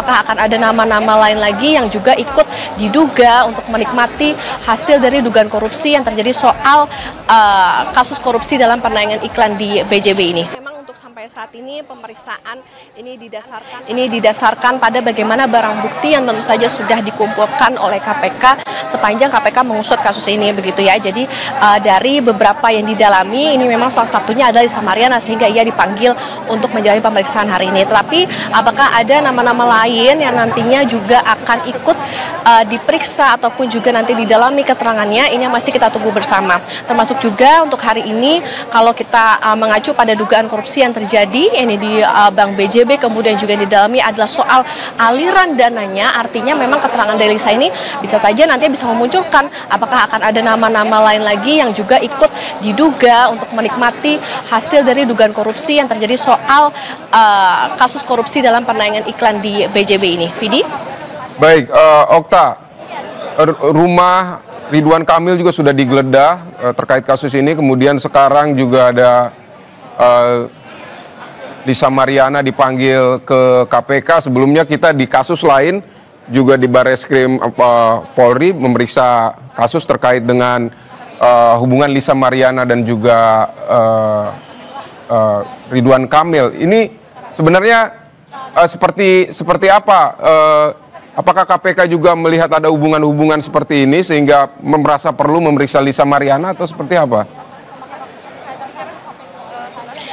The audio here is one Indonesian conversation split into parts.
apakah akan ada nama-nama lain lagi yang juga ikut diduga untuk menikmati hasil dari dugaan korupsi yang terjadi soal kasus korupsi dalam penayangan iklan di BJB ini. Sampai saat ini pemeriksaan ini didasarkan pada bagaimana barang bukti yang tentu saja sudah dikumpulkan oleh KPK sepanjang KPK mengusut kasus ini, begitu ya. Jadi dari beberapa yang didalami ini memang salah satunya adalah Lisa Mariana, sehingga ia dipanggil untuk menjalani pemeriksaan hari ini. Tetapi apakah ada nama-nama lain yang nantinya juga akan ikut diperiksa ataupun juga nanti didalami keterangannya, ini masih kita tunggu bersama. Termasuk juga untuk hari ini kalau kita mengacu pada dugaan korupsi yang terjadi ini di Bank BJB, kemudian juga didalami adalah soal aliran dananya. Artinya memang keterangan dari Lisa ini bisa saja nanti bisa memunculkan apakah akan ada nama-nama lain lagi yang juga ikut diduga untuk menikmati hasil dari dugaan korupsi yang terjadi soal kasus korupsi dalam penayangan iklan di BJB ini. Vidi? Baik, Okta, rumah Ridwan Kamil juga sudah digeledah terkait kasus ini, kemudian sekarang juga ada Lisa Mariana dipanggil ke KPK. Sebelumnya kita di kasus lain juga di Barreskrim Polri memeriksa kasus terkait dengan hubungan Lisa Mariana dan juga Ridwan Kamil. Ini sebenarnya seperti apa? Apakah KPK juga melihat ada hubungan-hubungan seperti ini sehingga merasa perlu memeriksa Lisa Mariana atau seperti apa?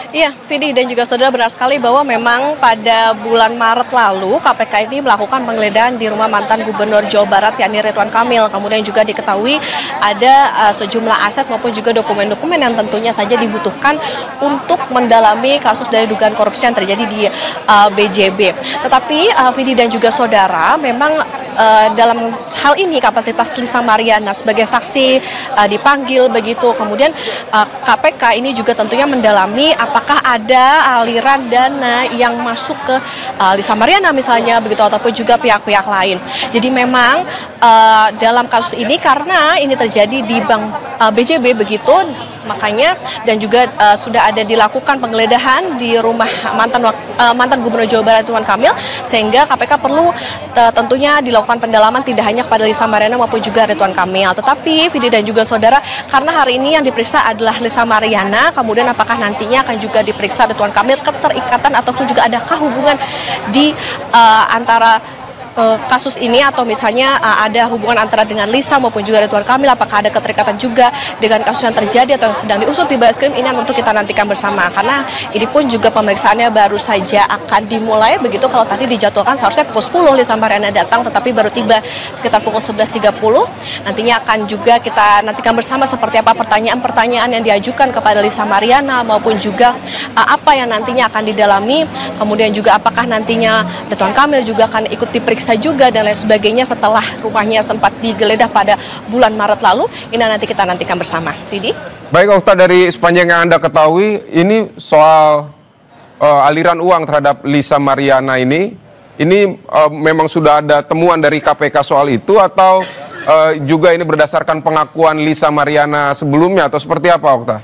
Iya, Vidi dan juga saudara, benar sekali bahwa memang pada bulan Maret lalu KPK ini melakukan penggeledahan di rumah mantan Gubernur Jawa Barat yakni Ridwan Kamil. Kemudian juga diketahui ada sejumlah aset maupun juga dokumen-dokumen yang tentunya saja dibutuhkan untuk mendalami kasus dari dugaan korupsi yang terjadi di BJB. Tetapi Vidi dan juga saudara, memang dalam hal ini kapasitas Lisa Mariana sebagai saksi dipanggil begitu. Kemudian KPK ini juga tentunya mendalami apakah ada aliran dana yang masuk ke Lisa Mariana misalnya begitu, ataupun juga pihak-pihak lain. Jadi memang dalam kasus ini karena ini terjadi di Bank BJB begitu, makanya dan juga sudah ada dilakukan penggeledahan di rumah mantan Gubernur Jawa Barat Ridwan Kamil, sehingga KPK perlu tentunya dilakukan pendalaman tidak hanya kepada Lisa Mariana maupun juga Ridwan Kamil. Tetapi Vidi dan juga saudara, karena hari ini yang diperiksa adalah Lisa Mariana, kemudian apakah nantinya akan juga diperiksa Ridwan Kamil, keterikatan ataupun juga adakah hubungan di antara kasus ini, atau misalnya ada hubungan antara dengan Lisa maupun juga Ridwan Kamil, apakah ada keterikatan juga dengan kasus yang terjadi atau yang sedang diusut di Barreskrim, ini yang tentu kita nantikan bersama, karena ini pun juga pemeriksaannya baru saja akan dimulai begitu. Kalau tadi dijadwalkan seharusnya pukul 10 Lisa Mariana datang, tetapi baru tiba sekitar pukul 11.30. Nantinya akan juga kita nantikan bersama seperti apa pertanyaan-pertanyaan yang diajukan kepada Lisa Mariana maupun juga apa yang nantinya akan didalami, kemudian juga apakah nantinya Ridwan Kamil juga akan ikut diperiksa juga dan lain sebagainya setelah rumahnya sempat digeledah pada bulan Maret lalu. Ini nanti kita nantikan bersama. Vidi? Baik, Okta, dari sepanjang yang Anda ketahui, ini soal aliran uang terhadap Lisa Mariana ini memang sudah ada temuan dari KPK soal itu, atau juga ini berdasarkan pengakuan Lisa Mariana sebelumnya, atau seperti apa, Okta?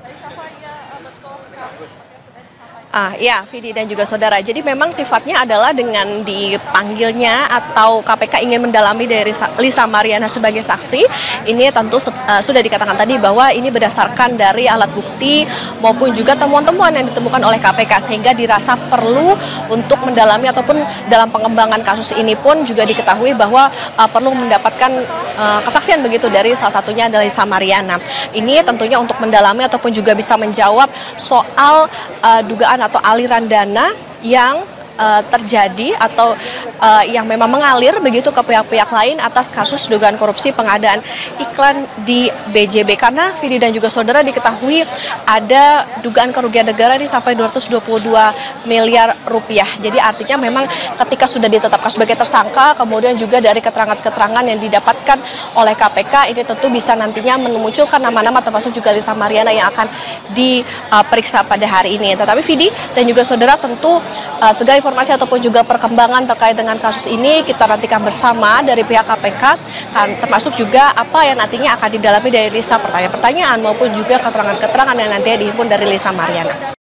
Ya, Vidi dan juga saudara. Jadi memang sifatnya adalah dengan dipanggilnya atau KPK ingin mendalami dari Lisa Mariana sebagai saksi. Ini tentu sudah dikatakan tadi bahwa ini berdasarkan dari alat bukti maupun juga temuan-temuan yang ditemukan oleh KPK, sehingga dirasa perlu untuk mendalami ataupun dalam pengembangan kasus ini pun juga diketahui bahwa perlu mendapatkan kesaksian begitu dari salah satunya adalah Lisa Mariana. Ini tentunya untuk mendalami ataupun juga bisa menjawab soal dugaan atau aliran dana yang terjadi atau yang memang mengalir begitu ke pihak-pihak lain atas kasus dugaan korupsi pengadaan iklan di BJB. Karena Vidi dan juga saudara diketahui ada dugaan kerugian negara ini sampai 222 miliar rupiah. Jadi artinya memang ketika sudah ditetapkan sebagai tersangka, kemudian juga dari keterangan-keterangan yang didapatkan oleh KPK, ini tentu bisa nantinya memunculkan nama-nama termasuk juga Lisa Mariana yang akan diperiksa pada hari ini. Tetapi Vidi dan juga saudara, tentu segala informasi ataupun juga perkembangan terkait dengan kasus ini kita nantikan bersama dari pihak KPK, termasuk juga apa yang nantinya akan didalami dari Lisa, pertanyaan-pertanyaan maupun juga keterangan-keterangan yang nantinya dihimpun dari Lisa Mariana.